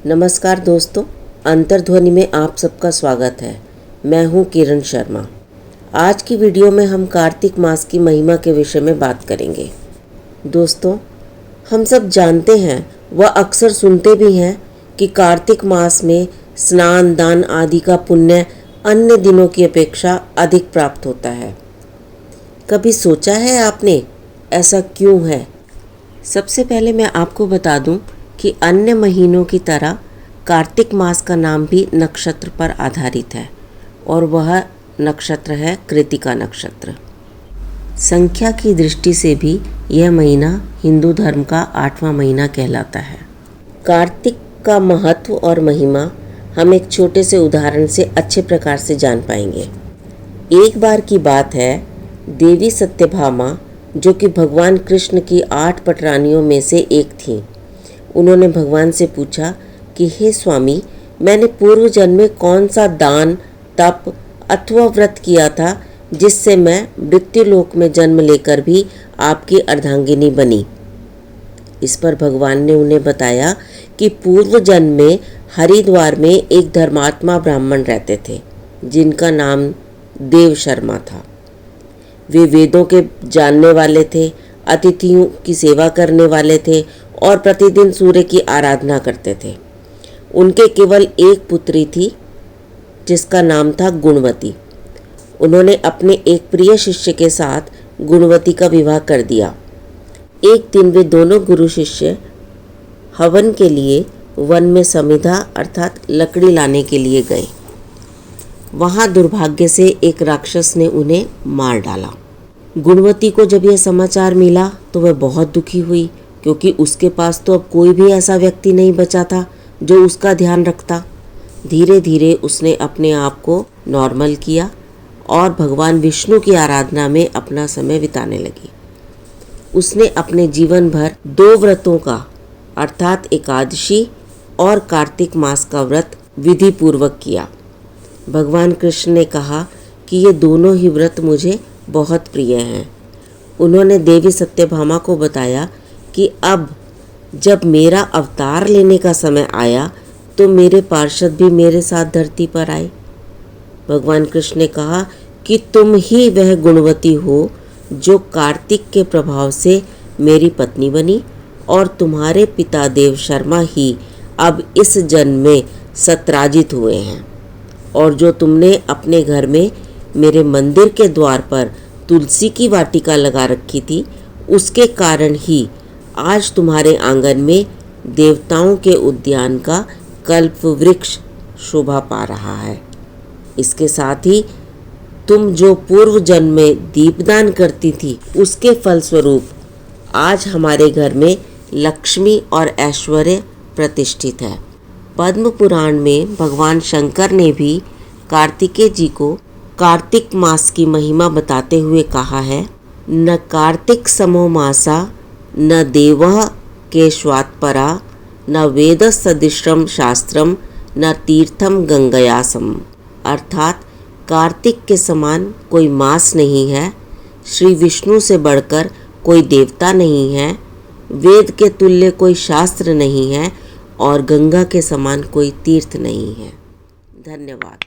नमस्कार दोस्तों, अंतर्ध्वनि में आप सबका स्वागत है। मैं हूं किरण शर्मा। आज की वीडियो में हम कार्तिक मास की महिमा के विषय में बात करेंगे। दोस्तों, हम सब जानते हैं व अक्सर सुनते भी हैं कि कार्तिक मास में स्नान दान आदि का पुण्य अन्य दिनों की अपेक्षा अधिक प्राप्त होता है। कभी सोचा है आपने ऐसा क्यों है? सबसे पहले मैं आपको बता दूं कि अन्य महीनों की तरह कार्तिक मास का नाम भी नक्षत्र पर आधारित है और वह नक्षत्र है कृतिका नक्षत्र। संख्या की दृष्टि से भी यह महीना हिंदू धर्म का 8वां महीना कहलाता है। कार्तिक का महत्व और महिमा हम एक छोटे से उदाहरण से अच्छे प्रकार से जान पाएंगे। एक बार की बात है, देवी सत्यभामा जो कि भगवान कृष्ण की 8 पटरानियों में से एक थी, उन्होंने भगवान से पूछा कि हे स्वामी, मैंने पूर्व जन्म में कौन सा दान, तप अथवा व्रत किया था जिससे मैं मृत्युलोक में जन्म लेकर भी आपकी अर्धांगिनी बनी। इस पर भगवान ने उन्हें बताया कि पूर्व जन्म में हरिद्वार में एक धर्मात्मा ब्राह्मण रहते थे जिनका नाम देव शर्मा था। वे वेदों के जानने वाले थे, अतिथियों की सेवा करने वाले थे और प्रतिदिन सूर्य की आराधना करते थे। उनके केवल एक पुत्री थी जिसका नाम था गुणवती। उन्होंने अपने एक प्रिय शिष्य के साथ गुणवती का विवाह कर दिया। एक दिन वे दोनों गुरु शिष्य हवन के लिए वन में समिधा अर्थात लकड़ी लाने के लिए गए। वहाँ दुर्भाग्य से एक राक्षस ने उन्हें मार डाला। गुणवती को जब यह समाचार मिला तो वह बहुत दुखी हुई, क्योंकि उसके पास तो अब कोई भी ऐसा व्यक्ति नहीं बचा था जो उसका ध्यान रखता। धीरे धीरे उसने अपने आप को नॉर्मल किया और भगवान विष्णु की आराधना में अपना समय बिताने लगी। उसने अपने जीवन भर 2 व्रतों का अर्थात एकादशी और कार्तिक मास का व्रत विधि पूर्वक किया। भगवान कृष्ण ने कहा कि ये दोनों ही व्रत मुझे बहुत प्रिय हैं। उन्होंने देवी सत्यभामा को बताया कि अब जब मेरा अवतार लेने का समय आया तो मेरे पार्षद भी मेरे साथ धरती पर आए। भगवान कृष्ण ने कहा कि तुम ही वह गुणवती हो जो कार्तिक के प्रभाव से मेरी पत्नी बनी और तुम्हारे पिता देव शर्मा ही अब इस जन्म में सत्राजित हुए हैं, और जो तुमने अपने घर में मेरे मंदिर के द्वार पर तुलसी की वाटिका लगा रखी थी, उसके कारण ही आज तुम्हारे आंगन में देवताओं के उद्यान का कल्प वृक्ष शोभा पा रहा है। इसके साथ ही तुम जो पूर्व जन्म में दीपदान करती थी, उसके फलस्वरूप आज हमारे घर में लक्ष्मी और ऐश्वर्य प्रतिष्ठित है। पद्म पुराण में भगवान शंकर ने भी कार्तिकेय जी को कार्तिक मास की महिमा बताते हुए कहा है, न कार्तिक समो मासा न देवः केशवात्परा न वेद सदृशम शास्त्रम न तीर्थम गंगयासम। अर्थात कार्तिक के समान कोई मास नहीं है, श्री विष्णु से बढ़कर कोई देवता नहीं है, वेद के तुल्य कोई शास्त्र नहीं है और गंगा के समान कोई तीर्थ नहीं है। धन्यवाद।